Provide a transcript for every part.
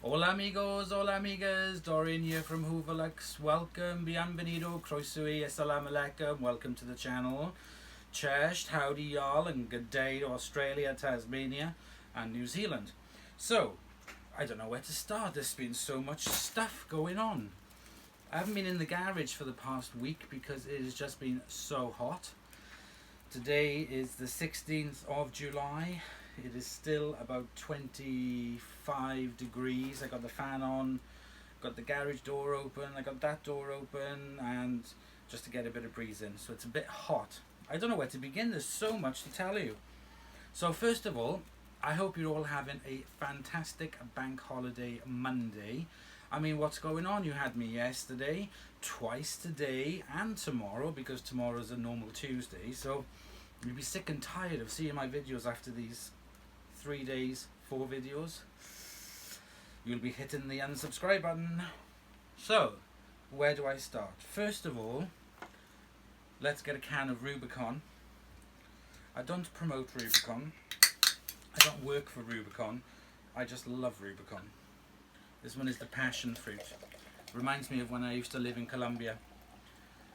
Hola amigos, hola amigas, Dorian here from Hooverlux. Welcome, bienvenido, croeso, assalamu alaikum, welcome to the channel. Chershed, howdy y'all, and good day to Australia, Tasmania, and New Zealand. So, I don't know where to start, there's been so much stuff going on. I haven't been in the garage for the past week because it has just been so hot. Today is the 16th of July. It is still about 25 degrees. I got the fan on, got the garage door open, I got that door open, and just to get a bit of breeze in. So it's a bit hot. I don't know where to begin, there's so much to tell you. So first of all, I hope you're all having a fantastic bank holiday Monday. I mean, what's going on? You had me yesterday, twice today, and tomorrow, because tomorrow's a normal Tuesday. So you'll be sick and tired of seeing my videos after these 3 days, 4 videos. You'll be hitting the unsubscribe button. So, where do I start? First of all, let's get a can of Rubicon. I don't promote Rubicon. I don't work for Rubicon. I just love Rubicon. This one is the passion fruit. Reminds me of when I used to live in Colombia,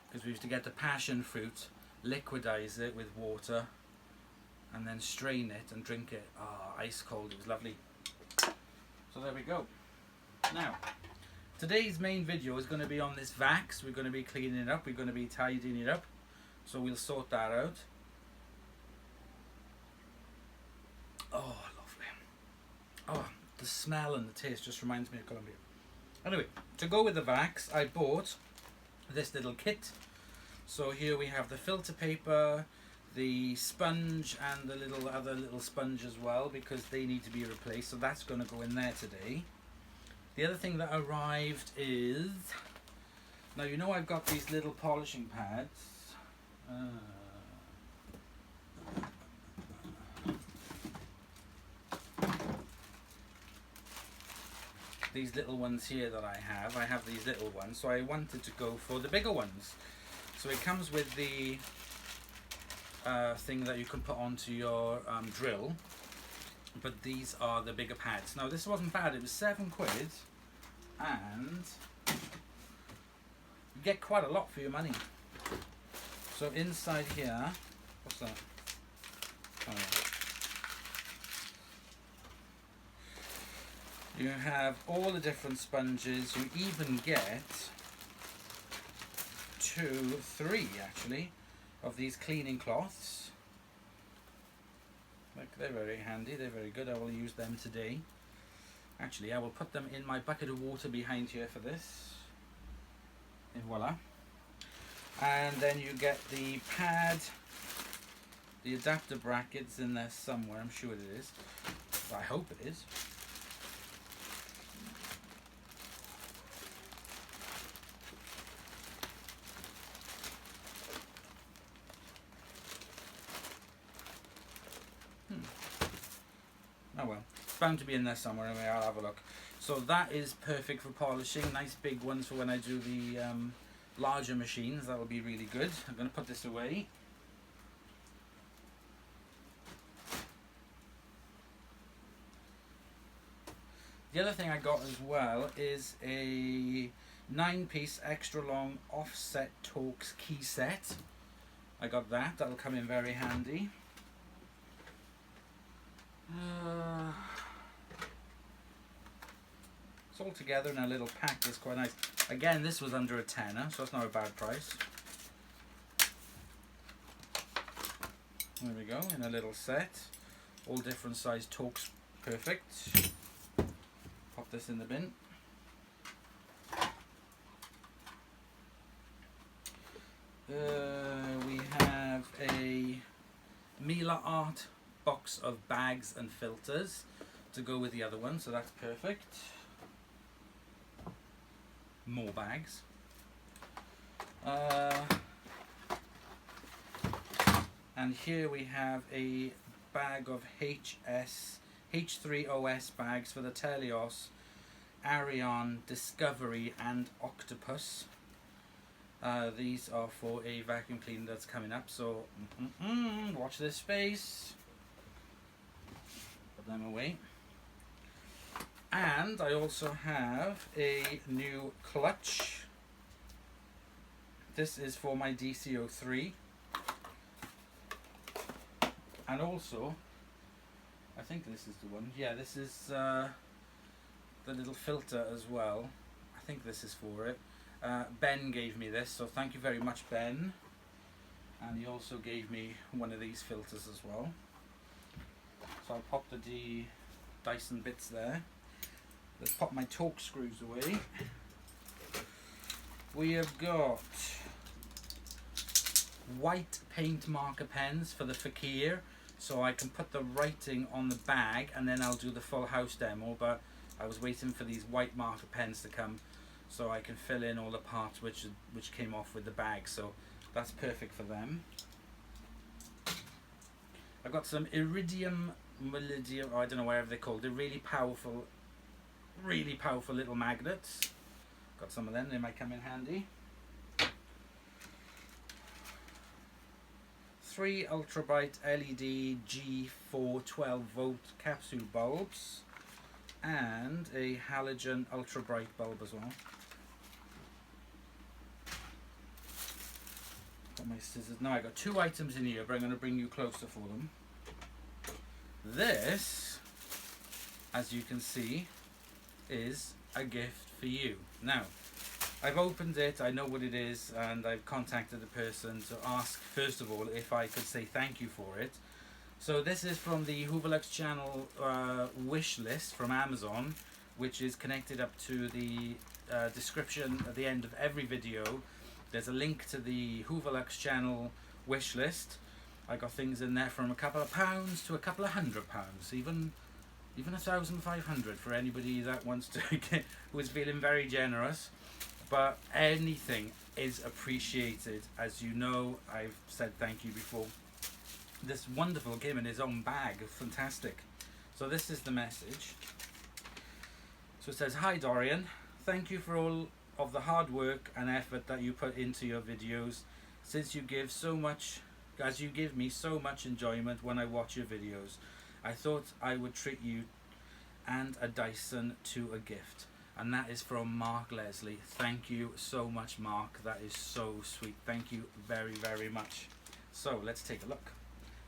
because we used to get the passion fruit, liquidize it with water, and then strain it and drink it. Ice cold. It was lovely. So there we go. Now, today's main video is going to be on this Vax. We're going to be cleaning it up. We're going to be tidying it up. So we'll sort that out. Oh, lovely. Oh, the smell and the taste just reminds me of Colombia. Anyway, to go with the Vax, I bought this little kit. So here we have the filter paper, the sponge, and the other little sponge as well, because they need to be replaced. So that's going to go in there today. The other thing that arrived is, now you know I've got these little polishing pads. These little ones here that I have these little ones, so I wanted to go for the bigger ones. So it comes with the thing that you can put onto your drill, but these are the bigger pads. Now this wasn't bad, it was £7, and you get quite a lot for your money. So inside here, what's that? Oh, yeah. You have all the different sponges. You even get 3 actually of these cleaning cloths. Like, they're very handy, they're very good. I will use them today. Actually, I will put them in my bucket of water behind here for this. And voila. And then you get the pad, the adapter brackets in there somewhere. I'm sure it is. I hope it is. Oh well, it's bound to be in there somewhere anyway. I'll have a look. So that is perfect for polishing. Nice big ones for when I do the larger machines. That will be really good. I'm going to put this away. The other thing I got as well is a 9-piece extra long offset Torx key set. I got that. That'll come in very handy. It's all together in a little pack. It's quite nice. Again, this was under a tenner, so it's not a bad price. There we go, in a little set. All different size Torx, perfect. Pop this in the bin. We have a Miele Art box of bags and filters to go with the other one, so that's perfect. More bags. And here we have a bag of H3OS bags for the Telios, Arion, Discovery and Octopus. These are for a vacuum cleaner that's coming up, so watch this space. Put them away. And I also have a new clutch. This is for my DC03. And also, I think this is the one. Yeah, this is the little filter as well. I think this is for it. Ben gave me this, so thank you very much, Ben. And he also gave me one of these filters as well. So I'll pop the Dyson bits there. Let's pop my torque screws away. We have got white paint marker pens for the Fakir, so I can put the writing on the bag and then I'll do the full house demo, but I was waiting for these white marker pens to come so I can fill in all the parts which came off with the bag, so that's perfect for them. I've got some iridium, I don't know whatever they're called, they're really powerful little magnets. Got some of them, they might come in handy. 3 ultra bright LED G4 12 volt capsule bulbs and a halogen ultra bright bulb as well. Got my scissors. Now I got 2 items in here, but I'm going to bring you closer for them. This, as you can see, is a gift for you. Now, I've opened it, I know what it is, and I've contacted the person to ask, first of all, if I could say thank you for it. So this is from the Hooverlux channel wish list from Amazon, which is connected up to the description at the end of every video. There's a link to the Hooverlux channel wish list. I got things in there from a couple of pounds to a couple of £100, even 1,500 for anybody that wants to get, who is feeling very generous. But anything is appreciated. As you know, I've said thank you before. This wonderful came in his own bag, fantastic. So this is the message. So it says, "Hi Dorian, thank you for all of the hard work and effort that you put into your videos. Since you give so much, as you give me so much enjoyment when I watch your videos, I thought I would treat you and a Dyson to a gift." And that is from Mark Leslie. Thank you so much, Mark. That is so sweet. Thank you very, very much. So let's take a look.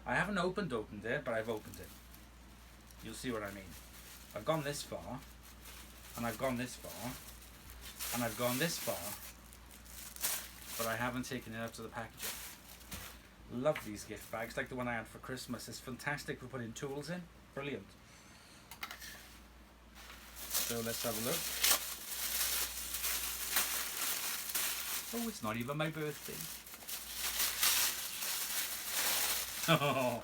I haven't opened it, but I've opened it. You'll see what I mean. I've gone this far, and I've gone this far, and I've gone this far, but I haven't taken it out of the packaging. Love these gift bags, like the one I had for Christmas. It's fantastic for putting tools in. Brilliant. So let's have a look. Oh, it's not even my birthday. Oh,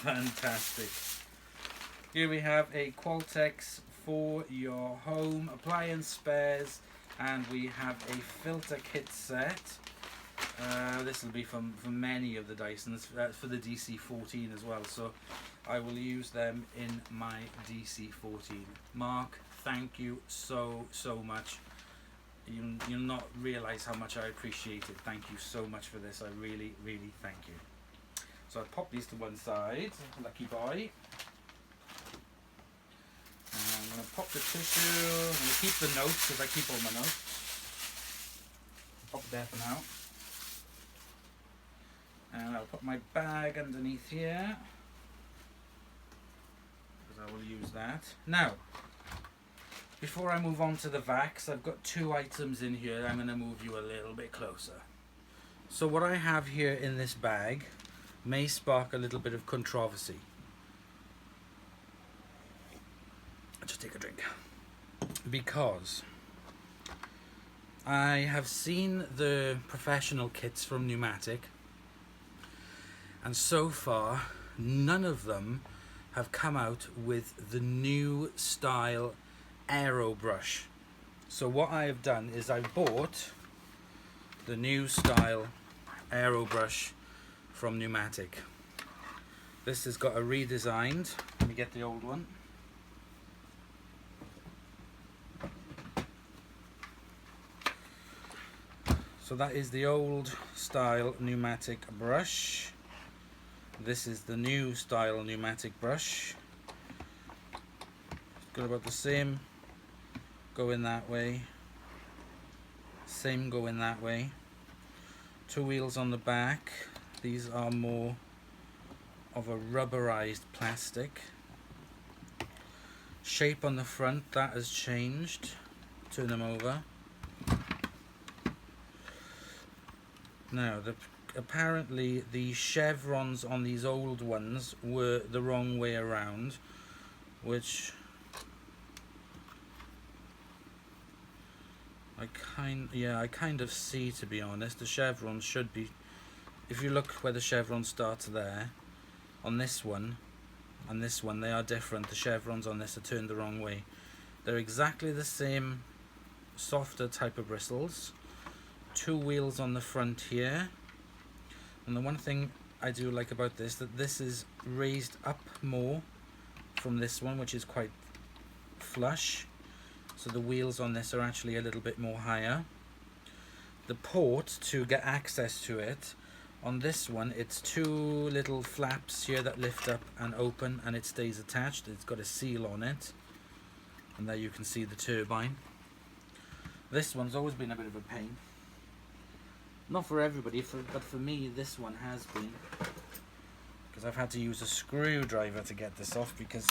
fantastic. Here we have a Qualtex for your home appliance spares, and we have a filter kit set. This will be from many of the Dysons, for the DC14 as well, so I will use them in my DC14. Mark, thank you so much. You'll not realise how much I appreciate it. Thank you so much for this. I really thank you. So I pop these to one side, lucky boy. And I'm going to pop the tissue. I'm going to keep the notes because I keep all my notes. Pop it there for now. And I'll put my bag underneath here, because I will use that. Now, before I move on to the vacs, I've got 2 items in here. I'm going to move you a little bit closer. So what I have here in this bag may spark a little bit of controversy. I'll just take a drink. Because I have seen the professional kits from Numatic, and so far none of them have come out with the new style Airo brush. So what I have done is I bought the new style Airo brush from Numatic. This has got a redesigned, let me get the old one. So that is the old style Numatic brush. This is the new style Numatic brush. got about the same going that way, same going that way. Two wheels on the back. These are more of a rubberized plastic. Shape on the front, that has changed. Turn them over. Now, apparently the chevrons on these old ones were the wrong way around, which I kind of see, to be honest. The chevrons should be, if you look where the chevron starts there, on this one and this one, they are different. The chevrons on this are turned the wrong way. They're exactly the same softer type of bristles. Two wheels on the front here, and the one thing I do like about this, that this is raised up more from this one, which is quite flush, so the wheels on this are actually a little bit more higher. The port to get access to it, on this one it's two little flaps here that lift up and open, and it stays attached. It's got a seal on it, and there you can see the turbine. This one's always been a bit of a pain. Not for everybody, but for me this one has been, because I've had to use a screwdriver to get this off because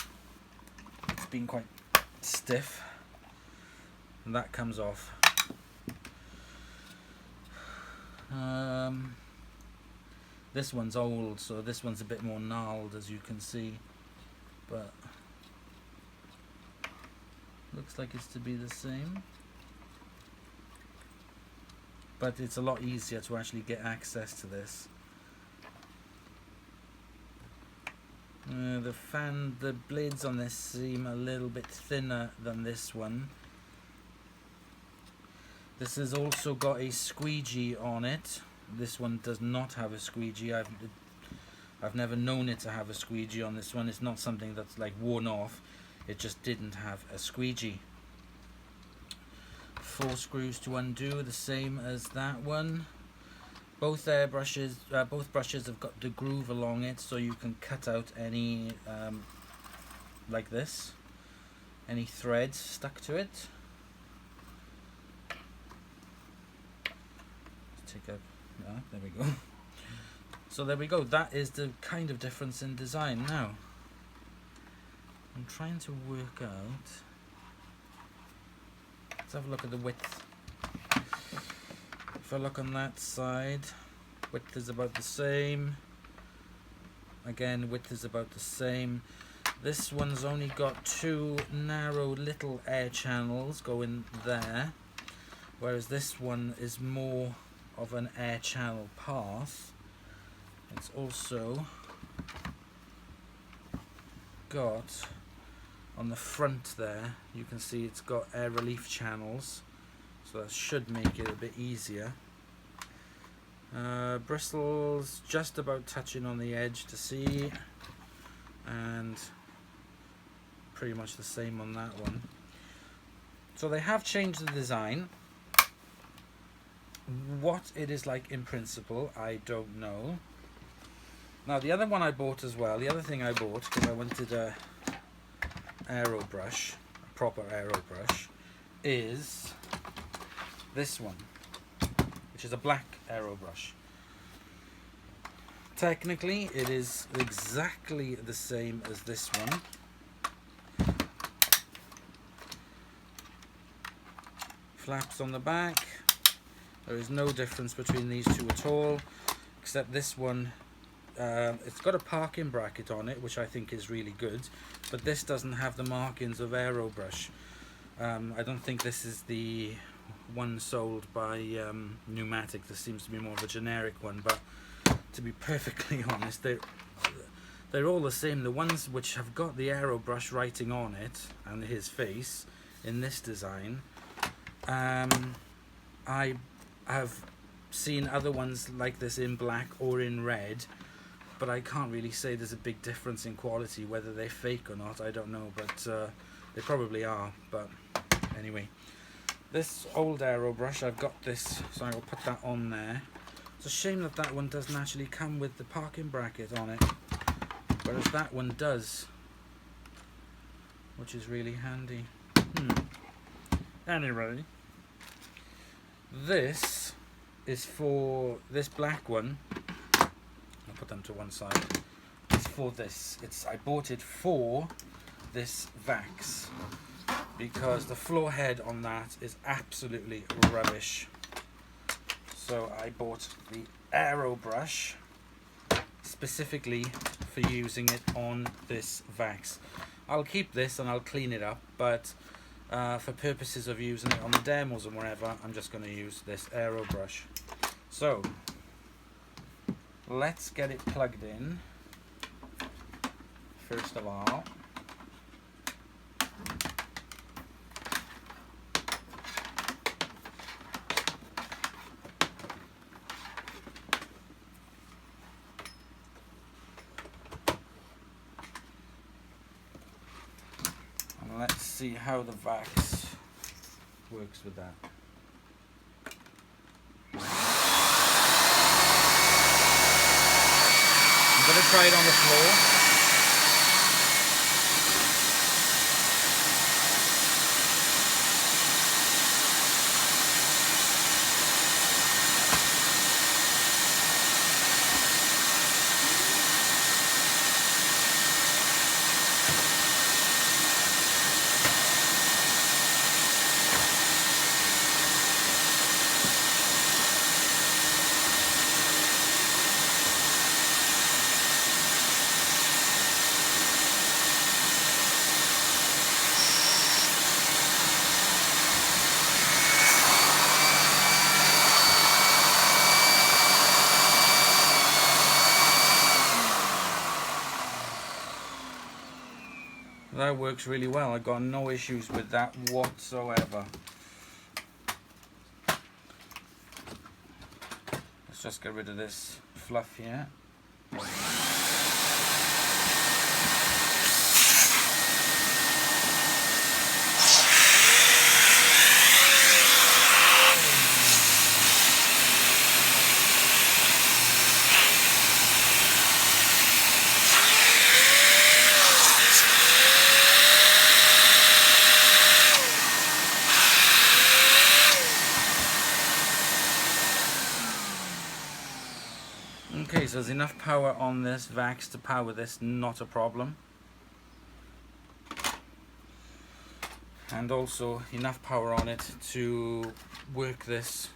it's been quite stiff, and that comes off. This one's old, so this one's a bit more gnarled, as you can see, but looks like it's to be the same. But it's a lot easier to actually get access to this. The blades on this seem a little bit thinner than this one. This has also got a squeegee on it. This one does not have a squeegee. I've never known it to have a squeegee on this one. It's not something that's like worn off. It just didn't have a squeegee. 4 screws to undo, the same as that one. Both brushes have got the groove along it, so you can cut out any like this, any threads stuck to it. Let's take out, there we go. So there we go. That is the kind of difference in design. Now I'm trying to work out. Let's have a look at the width. If I look on that side, width is about the same. Again, width is about the same. This one's only got 2 narrow little air channels going there, whereas this one is more of an air channel path. It's also got, on the front there, you can see it's got air relief channels, so that should make it a bit easier. Bristles just about touching on the edge to see, and pretty much the same on that one. So they have changed the design. What it is like in principle, I don't know. Now the other one I bought as well, the other thing I bought, because I wanted a aero brush, a proper aero brush, is this one, which is a black aero brush. Technically it is exactly the same as this one. Flaps on the back. There is no difference between these two at all, except this one, it's got a parking bracket on it, which I think is really good, but this doesn't have the markings of aero brush. I don't think this is the one sold by Numatic. This seems to be more of a generic one, but to be perfectly honest, they're all the same. The ones which have got the aero brush writing on it and his face in this design, I have seen other ones like this in black or in red, but I can't really say there's a big difference in quality. Whether they're fake or not, I don't know, but they probably are. But anyway, this old aero brush, I've got this, so I'll put that on there. It's a shame that that one doesn't actually come with the parking bracket on it, whereas that one does. which is really handy. Anyway, this is for this black one. I'll put them to one side. It's for this. I bought it for this Vax because the floor head on that is absolutely rubbish. So I bought the Airo brush specifically for using it on this Vax. I'll keep this and I'll clean it up, but for purposes of using it on the demos and wherever, I'm just going to use this Airo brush. So let's get it plugged in first of all. Let's see how the Vax works with that. I'm going to try it on the floor. That works really well. I got no issues with that whatsoever. Let's just get rid of this fluff here. Okay, so there's enough power on this Vax to power this, not a problem. And also enough power on it to work this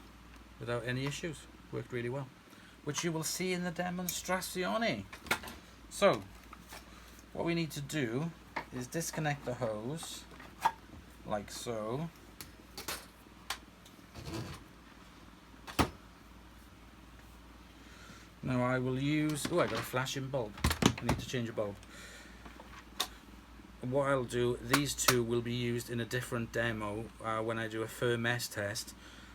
without any issues. Worked really well, which you will see in the demonstrazione. So, what we need to do is disconnect the hose, like so. Now I will use, oh, I got a flashing bulb. I need to change a bulb. What I'll do, these two will be used in a different demo when I do a fur mesh test.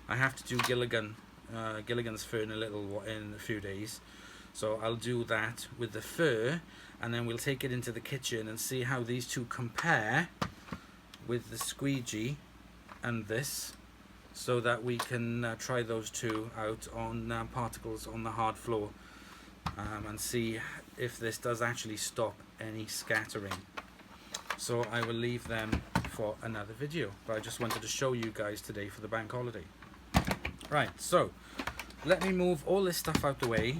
I have to do Gilligan's fur in a few days. So I'll do that with the fur, and then we'll take it into the kitchen and see how these two compare with the squeegee and this, so that we can try those two out on particles on the hard floor and see if this does actually stop any scattering. So I will leave them for another video, but I just wanted to show you guys today for the bank holiday. Right, so let me move all this stuff out the way,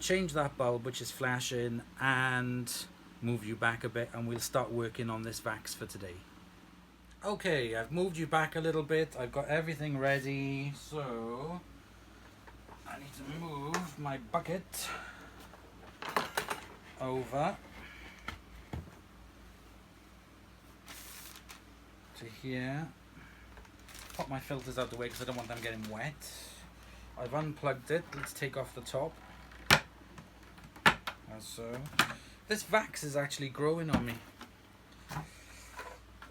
change that bulb which is flashing, and move you back a bit, and we'll start working on this Vax for today. Okay, I've moved you back a little bit. I've got everything ready, so I need to move my bucket over to here. Pop my filters out the way because I don't want them getting wet. I've unplugged it. Let's take off the top. As so. This Vax is actually growing on me.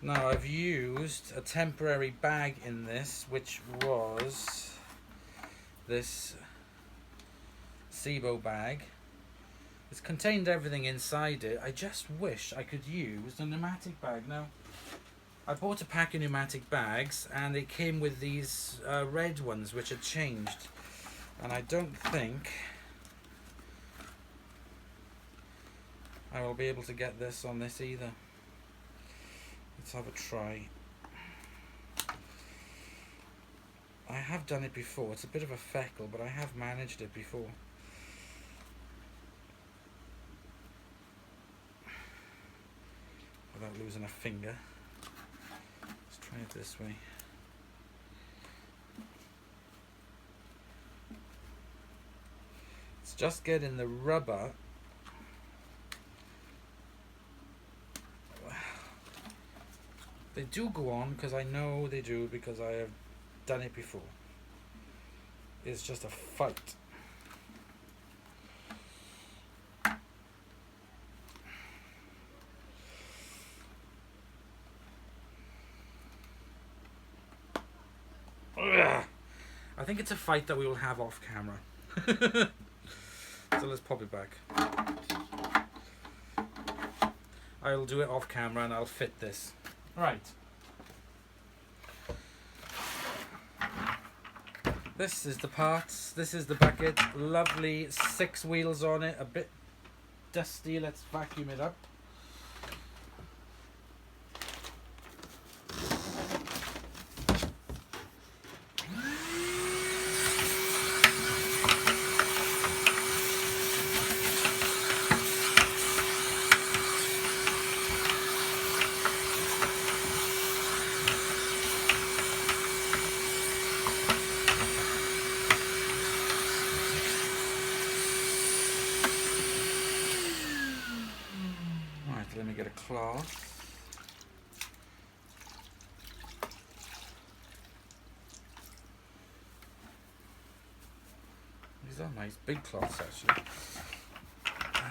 Now I've used a temporary bag in this, which was this SIBO bag. It's contained everything inside it. I just wish I could use a pneumatic bag. Now, I bought a pack of pneumatic bags and it came with these red ones which had changed. And I don't think I will be able to get this on this either. Let's have a try. I have done it before. It's a bit of a feckle, but I have managed it before. Without losing a finger. Let's try it this way. It's just getting the rubber. They do go on, because I know they do, because I have done it before. It's just a fight. Ugh. I think it's a fight that we will have off camera. So let's pop it back. I'll do it off camera and I'll fit this. Right. This is the parts. This is the bucket. Lovely 6 wheels on it. A bit dusty. Let's vacuum it up. Let me get a cloth. These are nice big cloths actually.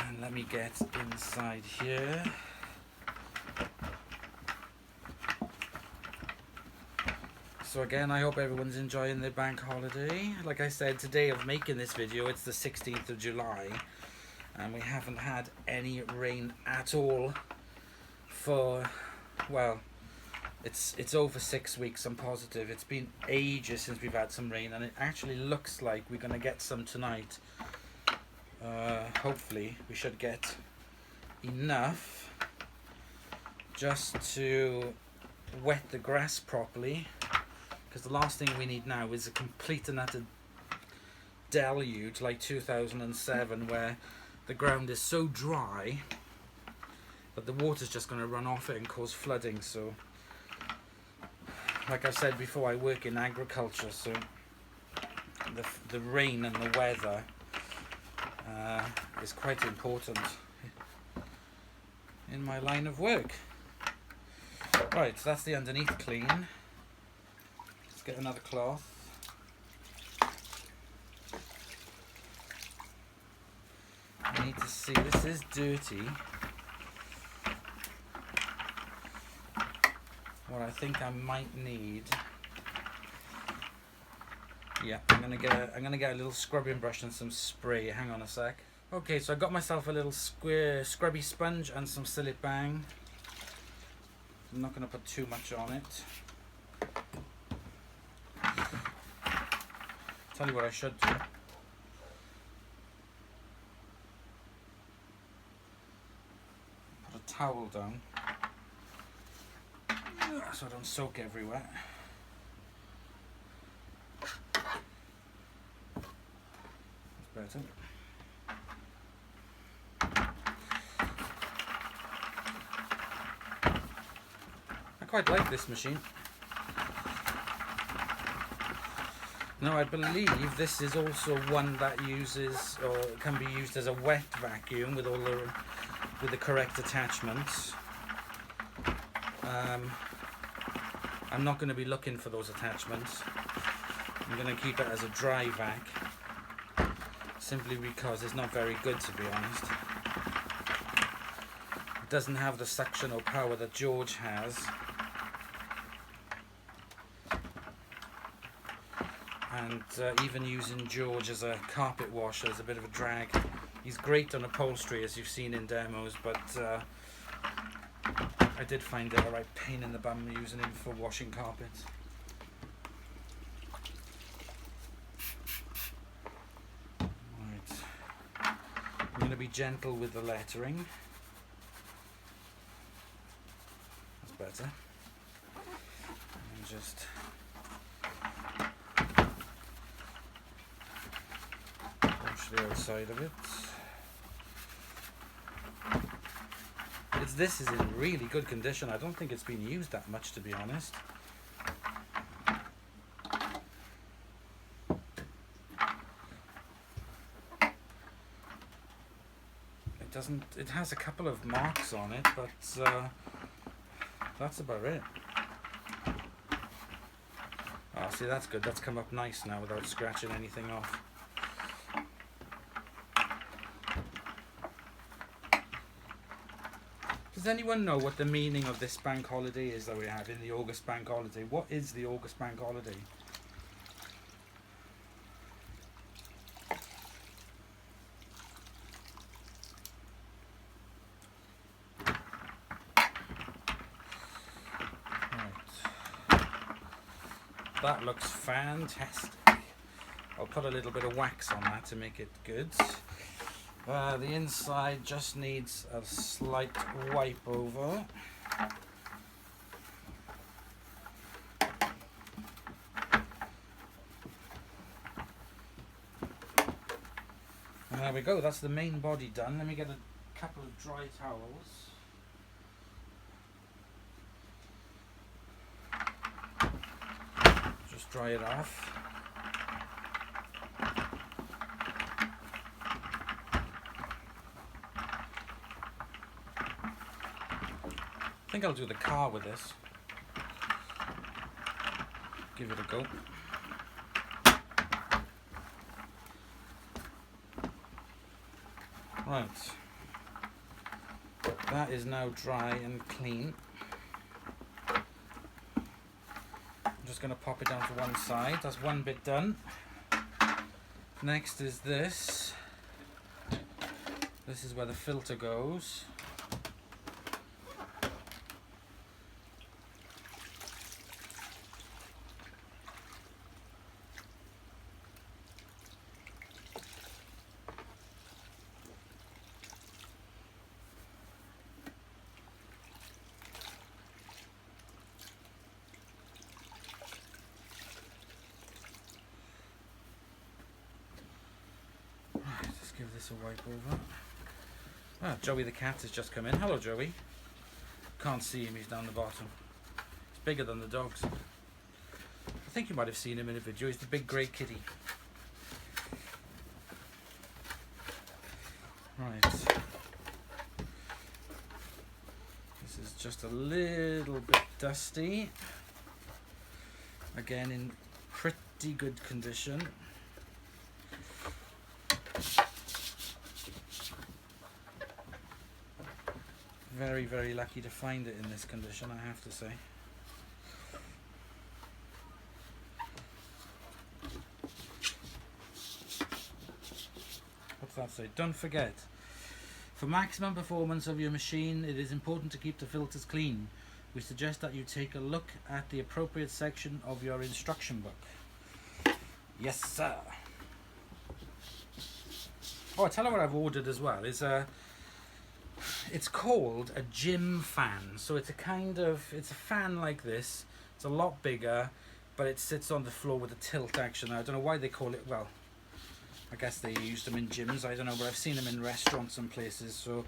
And let me get inside here. So again, I hope everyone's enjoying their bank holiday. Like I said, today of making this video, it's the 16th of July. And we haven't had any rain at all for, well, it's over 6 weeks, I'm positive. It's been ages since we've had some rain, and it actually looks like we're going to get some tonight. Hopefully we should get enough just to wet the grass properly, because the last thing we need now is a complete and utter deluge like 2007, where the ground is so dry that the water's just going to run off it and cause flooding. So like I said before, I work in agriculture, so the rain and the weather is quite important in my line of work. Right, so that's the underneath clean. Let's get another cloth. I need to see, this is dirty. What I think I might need, yeah, I'm gonna get a little scrubbing brush and some spray. Hang on a sec. Okay, so I got myself a little square scrubby sponge and some Sillet Bang. I'm not gonna put too much on it. Tell you what I should do. Put a towel down so I don't soak everywhere. That's better. I quite like this machine. Now I believe this is also one that uses, or can be used as a wet vacuum with all the correct attachments. I'm not going to be looking for those attachments. I'm going to keep it as a dry vac, simply because it's not very good, to be honest. It doesn't have the suction or power that George has. And even using George as a carpet washer is a bit of a drag. He's great on upholstery, as you've seen in demos, but I did find it a right pain in the bum using him for washing carpets. Right. I'm going to be gentle with the lettering. Let's better. And just wash the outside of it. This is in really good condition. I don't think it's been used that much, to be honest. It has a couple of marks on it, but that's about it. Oh, see, that's good. That's come up nice now without scratching anything off. Does anyone know what the meaning of this bank holiday is that we have in the August bank holiday? What is the August bank holiday? That looks fantastic. I'll put a little bit of wax on that to make it good. The inside just needs a slight wipe over. And there we go, that's the main body done. Let me get a couple of dry towels. Dry it off. I think I'll do the car with this. Give it a go. Right. That is now dry and clean. Just going to pop it down to one side. That's one bit done. Next is this. This is where the filter goes. Give this a wipe over. Ah, Joey the cat has just come in. Hello, Joey. Can't see him, he's down the bottom. He's bigger than the dogs. I think you might have seen him in a video. He's the big grey kitty. Right. This is just a little bit dusty. Again, in pretty good condition. Very, very lucky to find it in this condition, I have to say. What's that say? Don't forget, for maximum performance of your machine, it is important to keep the filters clean. We suggest that you take a look at the appropriate section of your instruction book. Yes, sir. Oh, I tell you what I've ordered as well. It's called a gym fan. So it's a fan like this. It's a lot bigger, but it sits on the floor with a tilt action. I don't know why they call it, well, I guess they use them in gyms, I don't know, but I've seen them in restaurants and places. So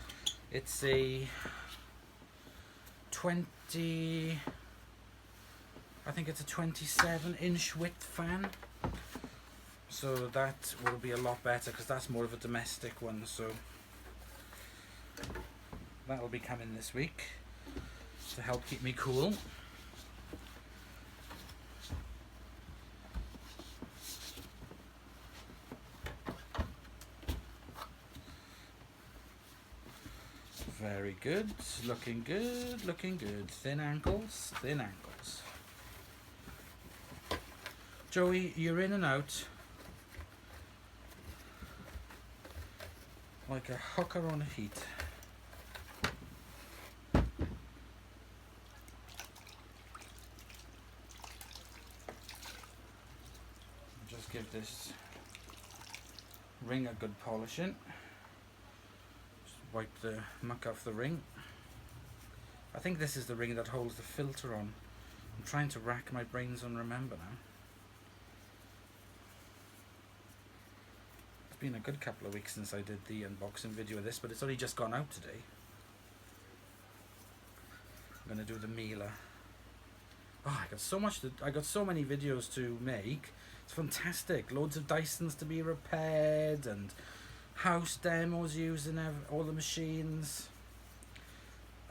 it's a 27-inch width fan. So that will be a lot better because that's more of a domestic one. So that'll be coming this week to help keep me cool. Very good, looking good, looking good. Thin ankles, thin ankles. Joey, you're in and out like a hooker on a heat. Just give this ring a good polishing. Wipe the muck off the ring. I think this is the ring that holds the filter on. I'm trying to rack my brains and remember now. It's been a good couple of weeks since I did the unboxing video of this, but it's only just gone out today. I'm going to do the Miele. Oh, I got so many videos to make. It's fantastic. Loads of Dysons to be repaired and house demos using all the machines.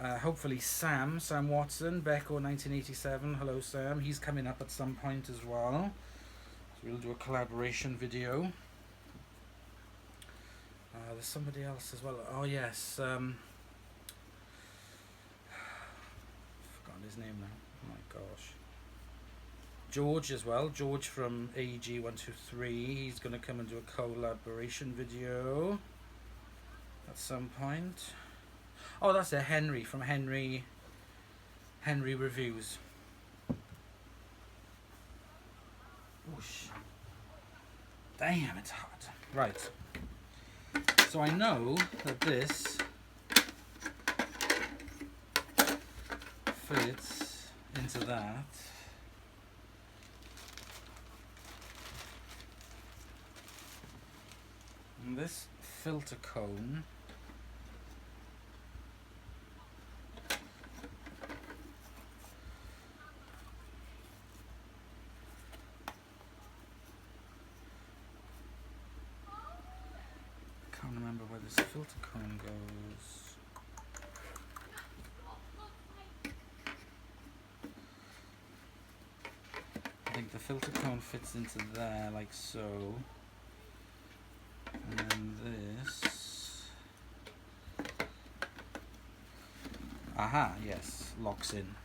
Hopefully Sam Watson, Becco 1987. Hello Sam. He's coming up at some point as well. So we'll do a collaboration video. There's somebody else as well. Oh yes. Forgotten his name now. Oh my gosh. George as well. George from AEG123. He's going to come and do a collaboration video at some point. Oh, that's a Henry from Henry Reviews. Whoosh. Damn, it's hot. Right. So I know that this fits into that. And this filter cone can't remember where this filter cone goes. I think the filter cone fits into there like so. And then this. Aha, yes, locks in.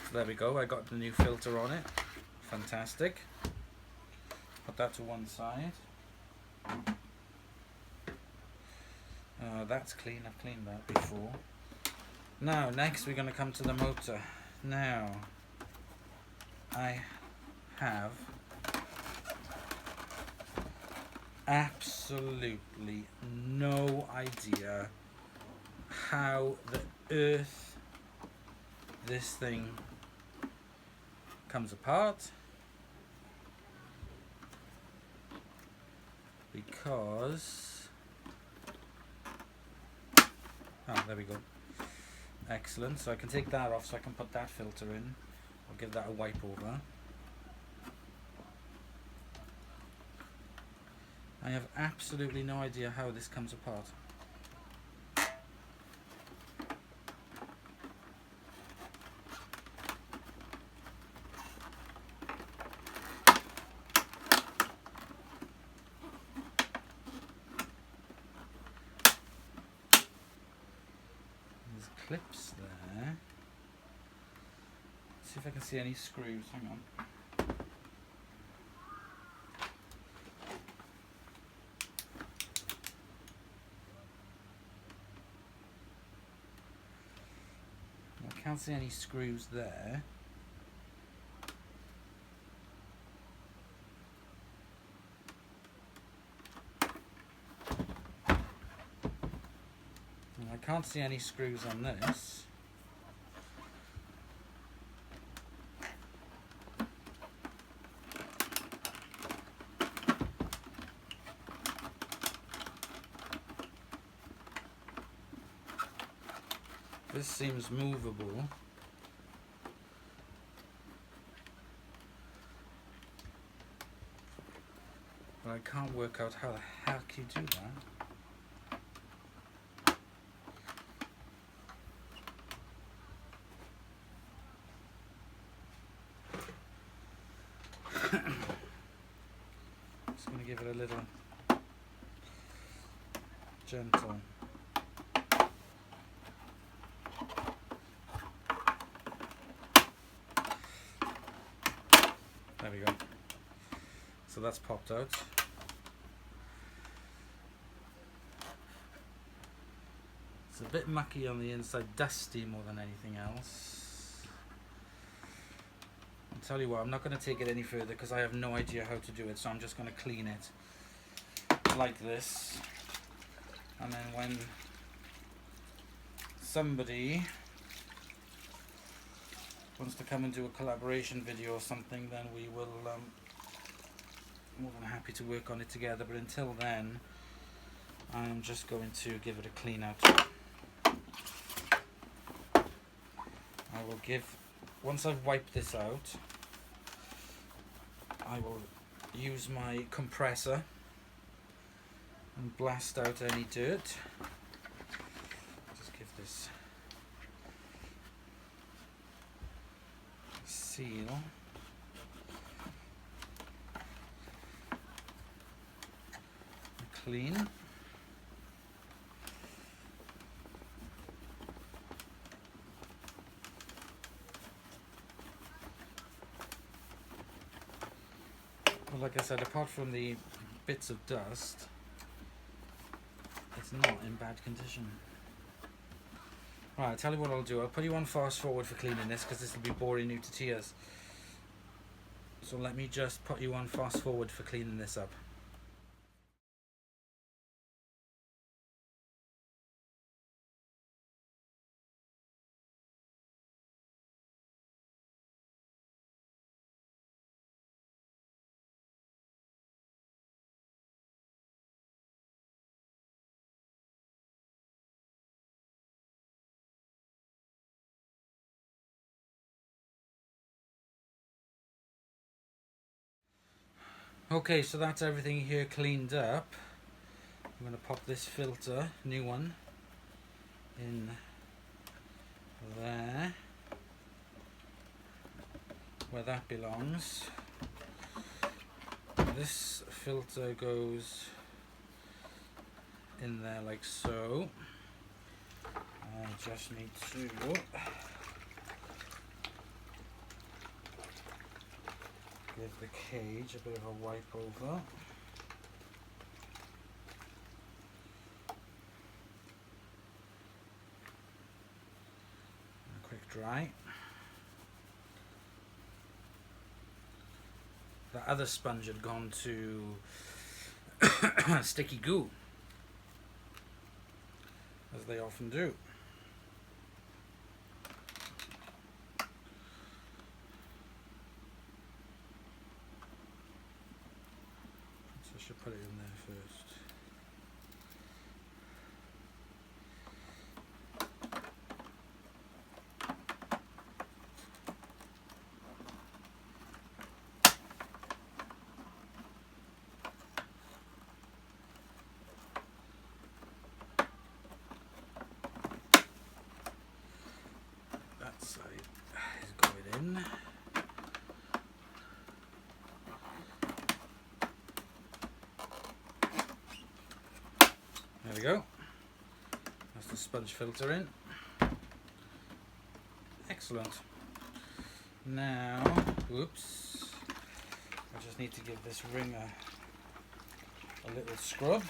So there we go, I got the new filter on it. Fantastic. Put that to one side. That's clean, I've cleaned that before. Now, next we're going to come to the motor. Now, I have absolutely no idea how the earth this thing comes apart, because there we go. Excellent. So I can take that off so I can put that filter in. I'll give that a wipe over. I have absolutely no idea how this comes apart. There's clips there. Let's see if I can see any screws. Hang on. I can't see any screws there. And I can't see any screws on this. This seems movable. But I can't work out how the heck you do that. Just going to give it a little gentle. There we go. So that's popped out. It's a bit mucky on the inside, dusty more than anything else. I'll tell you what, I'm not going to take it any further because I have no idea how to do it, so I'm just going to clean it like this. And then when somebody wants to come and do a collaboration video or something, then we will more than happy to work on it together. But until then, I'm just going to give it a clean out. I will once I've wiped this out, I will use my compressor and blast out any dirt. Just give this seal clean. Well, like I said, apart from the bits of dust, it's not in bad condition. Right, I'll tell you what I'll do. I'll put you on fast forward for cleaning this, because this will be boring you to tears. So let me just put you on fast forward for cleaning this up. Okay, so that's everything here cleaned up. I'm going to pop this filter, new one, in there, where that belongs. This filter goes in there like so. I just need to give the cage a bit of a wipe over. And a quick dry. The other sponge had gone to sticky goo, as they often do. I should put it in there first. That side is going in. There we go. That's the sponge filter in. Excellent. Now, whoops, I just need to give this ring a little scrub.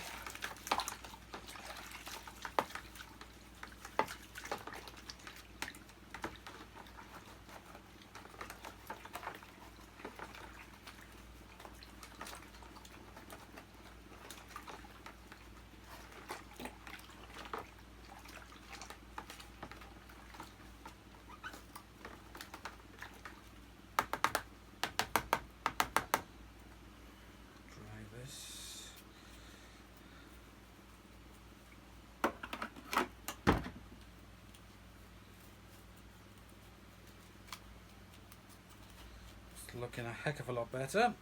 Looking a heck of a lot better.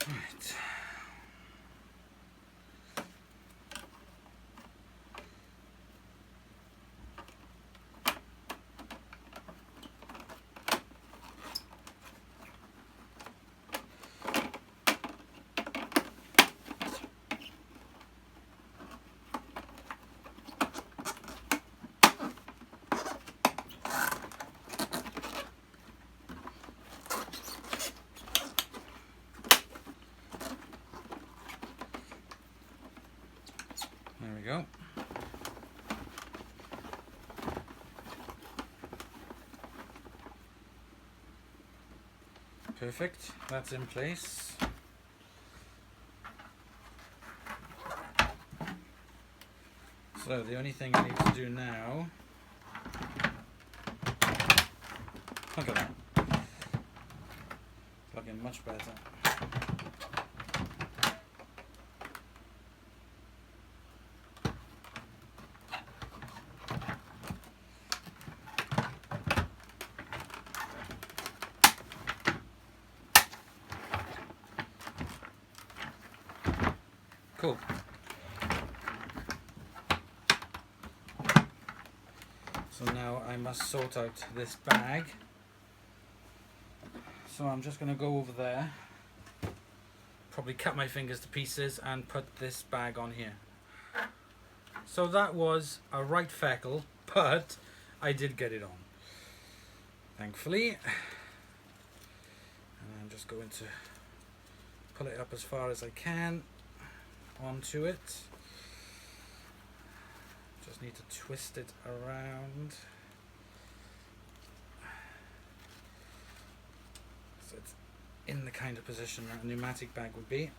Right. Perfect, that's in place. So the only thing I need to do now, look at that, it's looking much better. Cool. So now I must sort out this bag. So I'm just going to go over there, probably cut my fingers to pieces and put this bag on here. So that was a right feckle, but I did get it on, thankfully. And I'm just going to pull it up as far as I can onto it. Just need to twist it around so it's in the kind of position that a pneumatic bag would be.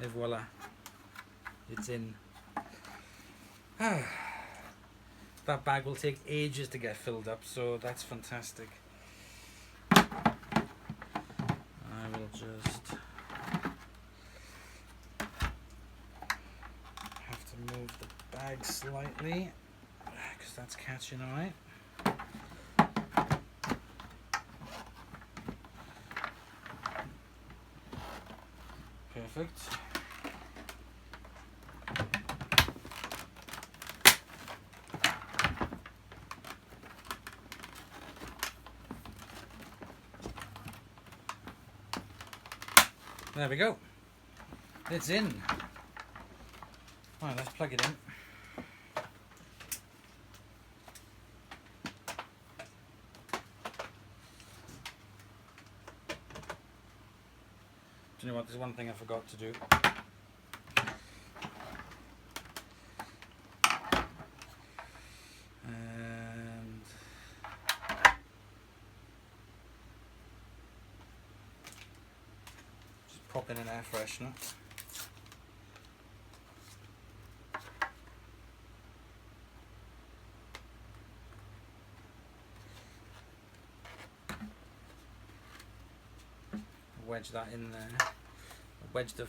And voila, it's in. That bag will take ages to get filled up, so that's fantastic. I will just have to move the bag slightly because that's catching all right. Perfect. There we go. It's in. Right, let's plug it in. Do you know what? There's one thing I forgot to do. And just pop in an air freshener. Wedge that in there. Wedge the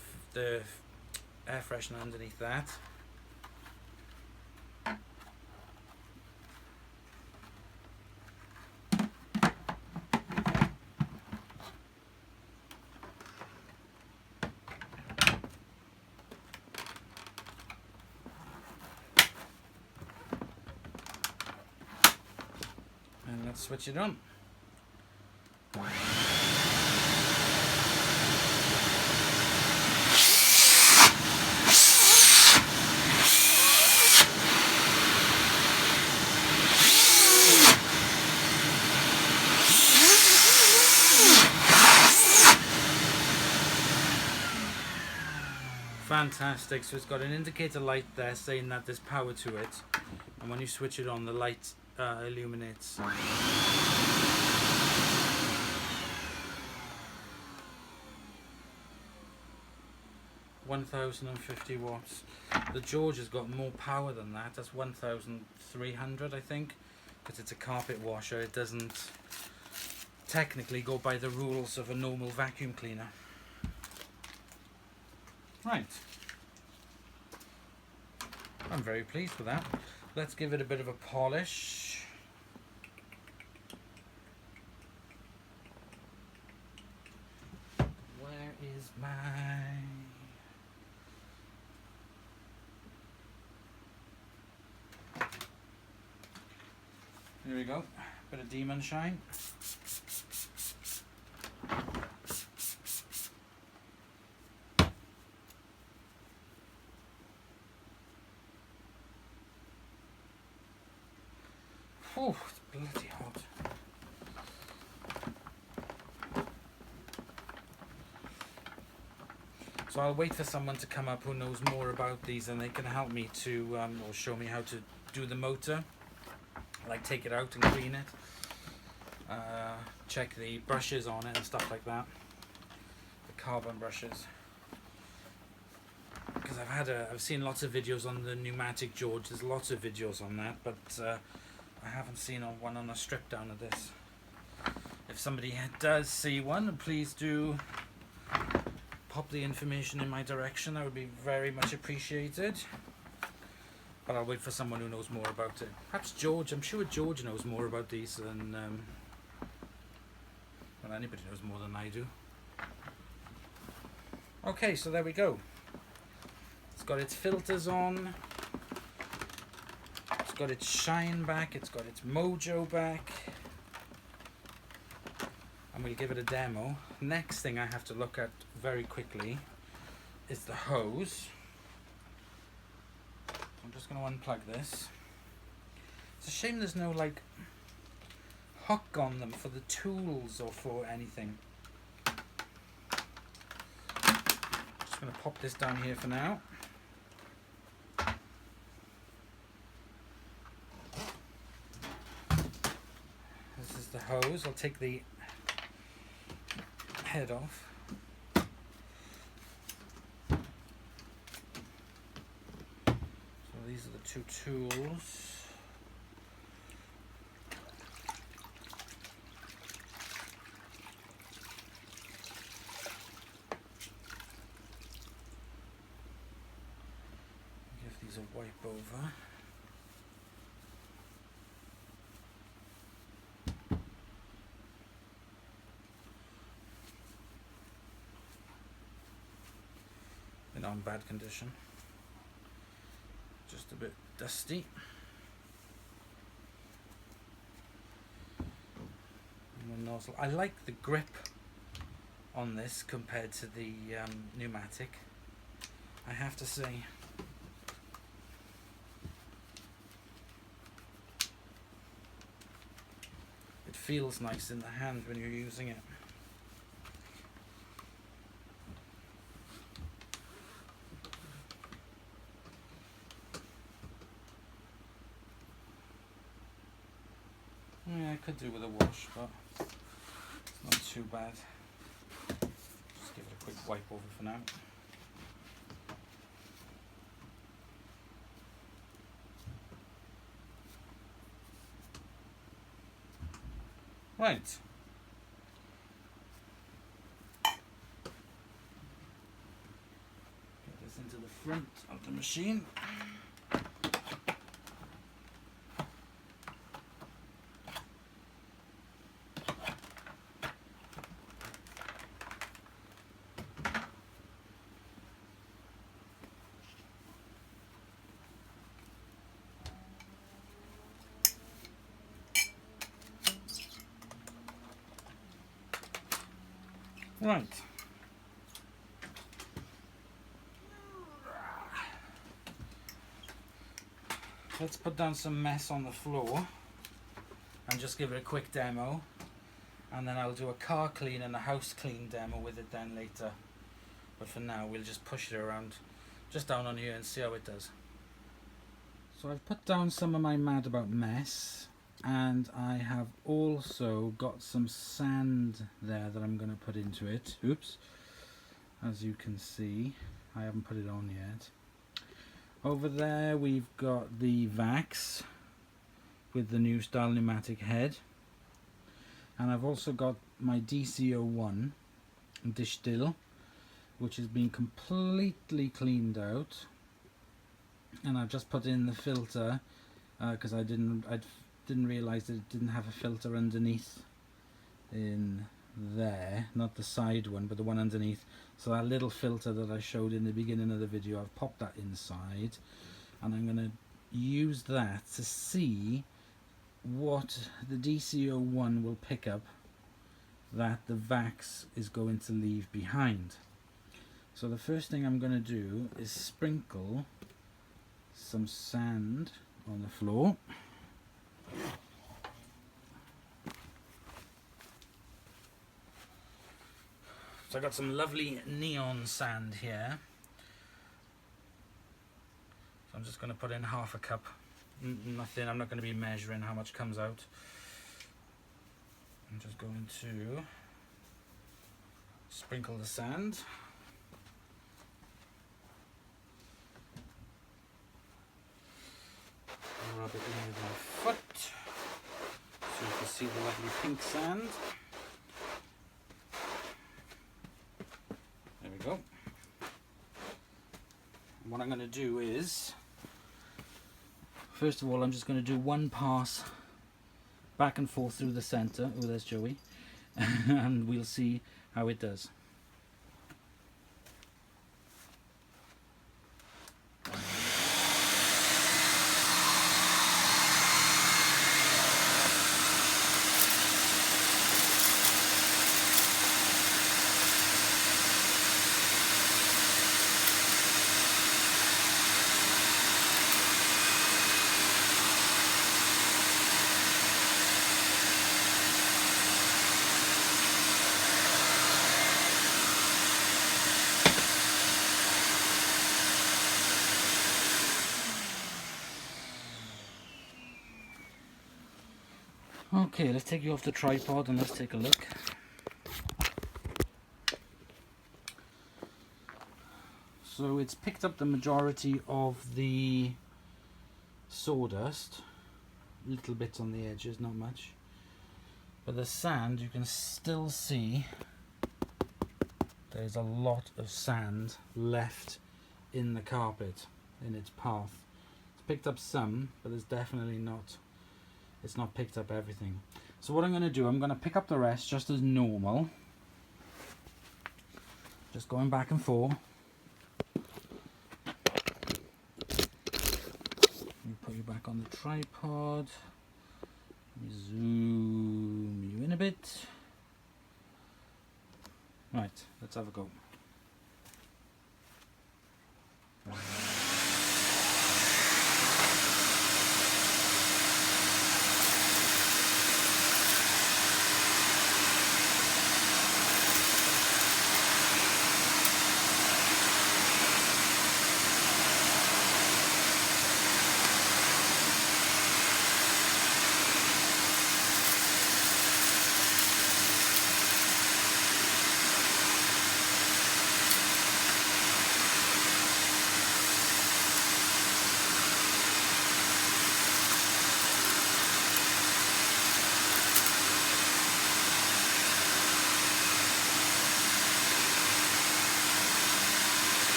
air freshener underneath that. And let's switch it on. Fantastic, so it's got an indicator light there saying that there's power to it, and when you switch it on the light illuminates. 1050 watts. The George has got more power than that. That's 1300 I think, because it's a carpet washer. It doesn't technically go by the rules of a normal vacuum cleaner. Right, I'm very pleased with that. Let's give it a bit of a polish. Where is my... Here we go, bit of demon shine. Oh, it's bloody hot. So I'll wait for someone to come up who knows more about these, and they can help me to, or show me how to do the motor, like take it out and clean it, check the brushes on it and stuff like that, the carbon brushes. Because I've seen lots of videos on the Numatic George. There's lots of videos on that, but I haven't seen one on a strip down of this. If somebody does see one, please do pop the information in my direction. That would be very much appreciated. But I'll wait for someone who knows more about it. Perhaps George. I'm sure George knows more about these than well, anybody knows more than I do. Okay, so there we go. It's got its filters on. It's got its shine back. It's got its mojo back. And we'll give it a demo. Next thing I have to look at very quickly is the hose. I'm just going to unplug this. It's a shame there's no like hook on them for the tools or for anything. Just going to pop this down here for now. This is the hose. I'll take the head off. So these are the two tools. Give these a wipe over. In bad condition, just a bit dusty. And the nozzle. I like the grip on this compared to the Numatic, I have to say. It feels nice in the hand when you're using it. Yeah, I could do with a wash, but it's not too bad. Just give it a quick wipe over for now. Right. Get this into the front of the machine. Right. Let's put down some mess on the floor and just give it a quick demo, and then I'll do a car clean and a house clean demo with it then later. But for now we'll just push it around just down on here and see how it does. So I've put down some of my Mad About mess, and I have also got some sand there that I'm going to put into it. Oops, as you can see, I haven't put it on yet. Over there we've got the Vax with the new style pneumatic head, and I've also got my DC01 De Stijl, which has been completely cleaned out, and I've just put in the filter because I didn't realise that it didn't have a filter underneath in there, not the side one but the one underneath. So that little filter that I showed in the beginning of the video, I've popped that inside, and I'm going to use that to see what the DC01 will pick up that the Vax is going to leave behind. So the first thing I'm going to do is sprinkle some sand on the floor. So I got some lovely neon sand here. So I'm just going to put in half a cup. Nothing, I'm not going to be measuring how much comes out. I'm just going to sprinkle the sand. Rub it in with my foot so you can see the lovely pink sand. There we go. And what I'm going to do is, first of all, I'm just going to do one pass back and forth through the center. Oh, there's Joey. And we'll see how it does. Okay, let's take you off the tripod and let's take a look. So it's picked up the majority of the sawdust, little bits on the edges, not much. But the sand, you can still see there's a lot of sand left in the carpet, in its path. It's picked up some, but there's definitely not. It's not picked up everything. So what I'm going to do, I'm going to pick up the rest just as normal. Just going back and forth. Let me put you back on the tripod. Let me zoom you in a bit. Right, let's have a go.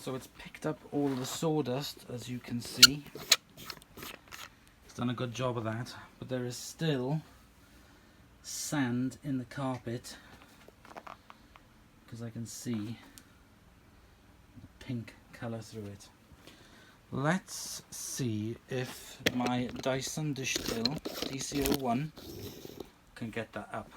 So it's picked up all the sawdust, as you can see. It's done a good job of that, but there is still sand in the carpet, because I can see the pink colour through it. Let's see if my Dyson De Stijl DC01 can get that up.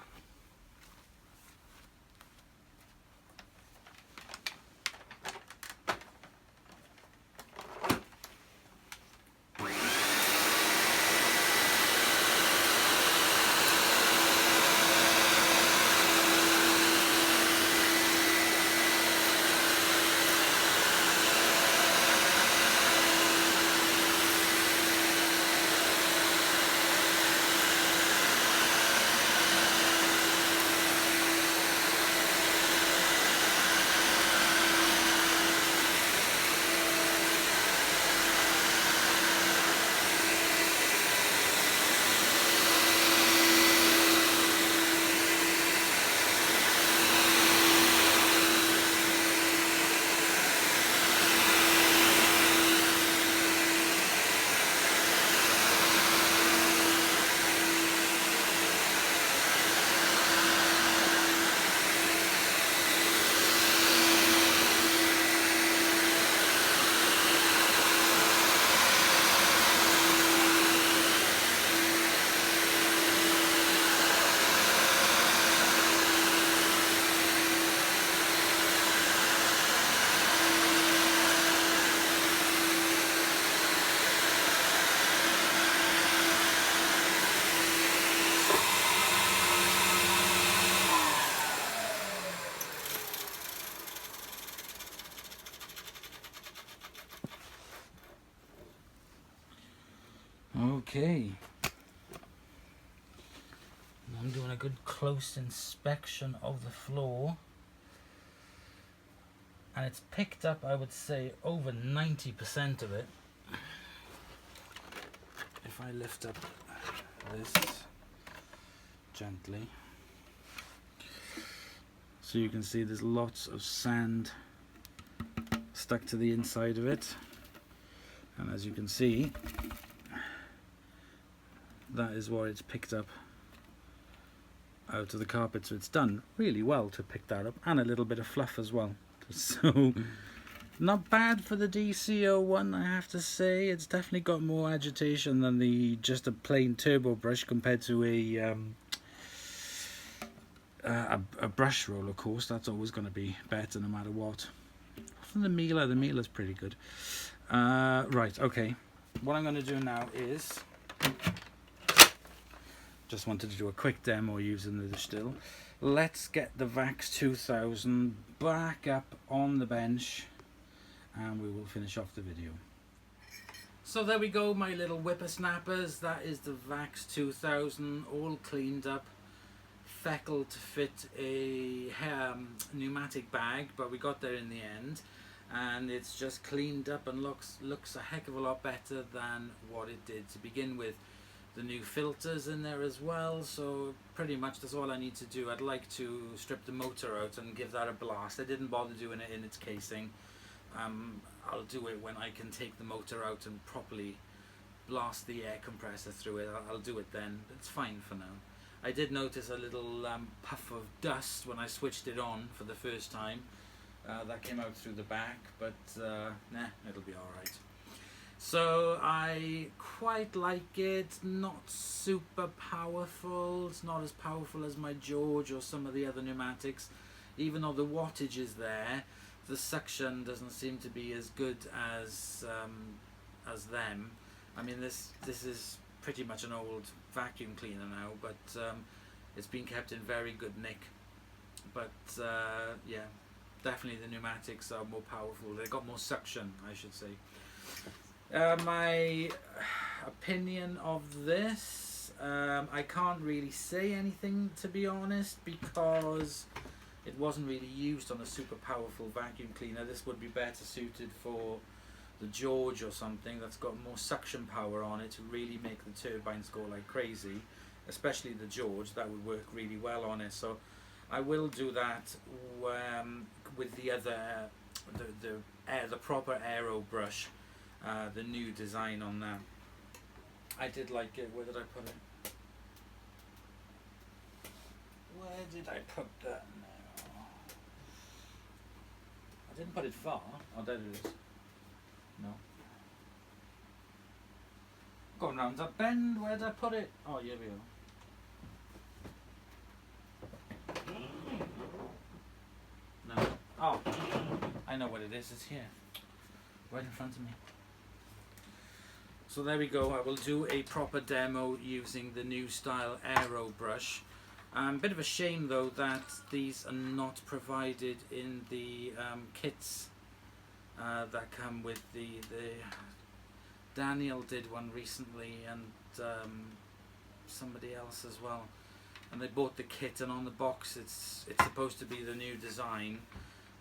Okay. I'm doing a good close inspection of the floor. And it's picked up, I would say, over 90% of it. If I lift up this gently, so you can see there's lots of sand stuck to the inside of it, and as you can see, that is what it's picked up out of the carpet. So it's done really well to pick that up, and a little bit of fluff as well. So not bad for the DC01, I have to say. It's definitely got more agitation than the just a plain turbo brush compared to a brush roll, of course. That's always going to be better no matter what. From the Miele's pretty good. Right, okay. What I'm going to do now is, just wanted to do a quick demo using the De Stijl. Let's get the VAX 2000 back up on the bench and we will finish off the video. So there we go, my little whippersnappers. That is the VAX 2000 all cleaned up, feckled to fit a pneumatic bag, but we got there in the end, and it's just cleaned up and looks a heck of a lot better than what it did to begin with. The new filters in there as well, so pretty much that's all I need to do. I'd like to strip the motor out and give that a blast. I didn't bother doing it in its casing. I'll do it when I can take the motor out and properly blast the air compressor through it. I'll do it then. It's fine for now. I did notice a little puff of dust when I switched it on for the first time. That came out through the back, but nah, it'll be alright. So I quite like it. Not super powerful. It's not as powerful as my George or some of the other pneumatics. Even though the wattage is there, the suction doesn't seem to be as good as them. I mean, this is pretty much an old vacuum cleaner now, but it's been kept in very good nick. But yeah, definitely the pneumatics are more powerful. They've got more suction, I should say. My opinion of this, I can't really say anything, to be honest, because it wasn't really used on a super powerful vacuum cleaner. This would be better suited for the George or something that's got more suction power on it to really make the turbines go like crazy, especially the George. That would work really well on it. So I will do that with the other, the proper Airo brush. The new design on that. I did like it. Where did I put it? Where did I put that now? I didn't put it far. Oh, there it is. No. Going round that bend. Where did I put it? Oh, here we go. No. Oh, I know what it is. It's here. Right in front of me. So there we go. I will do a proper demo using the new style Airo brush. Bit of a shame though that these are not provided in the kits that come with the Daniel did one recently, and somebody else as well. And they bought the kit, and on the box it's supposed to be the new design,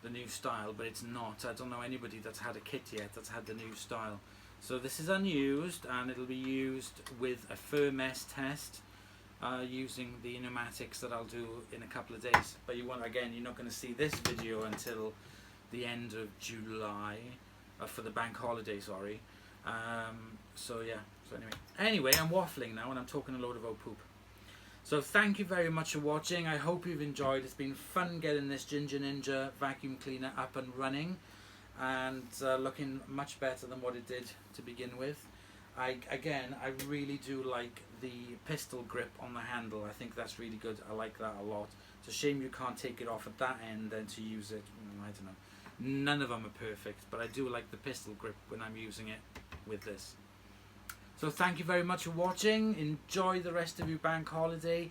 the new style, but it's not. I don't know anybody that's had a kit yet that's had the new style. So this is unused, and it'll be used with a firmness test using the pneumatics that I'll do in a couple of days. But you're not going to see this video until the end of July, for the bank holiday, sorry. So yeah, so anyway, I'm waffling now and I'm talking a load of old poop. So thank you very much for watching. I hope you've enjoyed. It's been fun getting this Ginger Ninja vacuum cleaner up and running, and looking much better than what it did to begin with. I really do like the pistol grip on the handle. I think that's really good. I like that a lot. It's a shame you can't take it off at that end then to use it. I don't know. None of them are perfect, but I do like the pistol grip when I'm using it with this. So thank you very much for watching. Enjoy the rest of your bank holiday.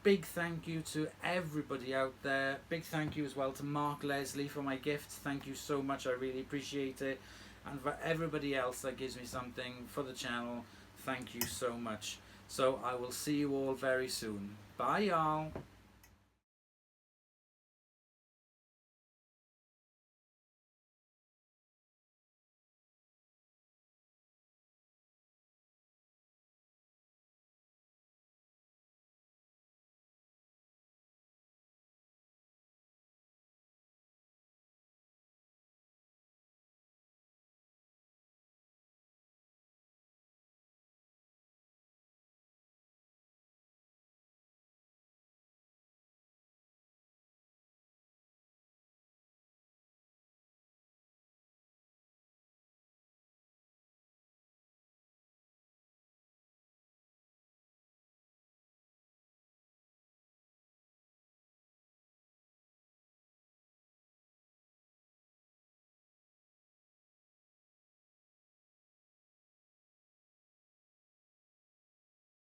Big thank you to everybody out there. Big thank you as well to Mark Leslie for my gifts. Thank you so much. I really appreciate it. And for everybody else that gives me something for the channel, Thank you so much. So I will see you all very soon. Bye, y'all.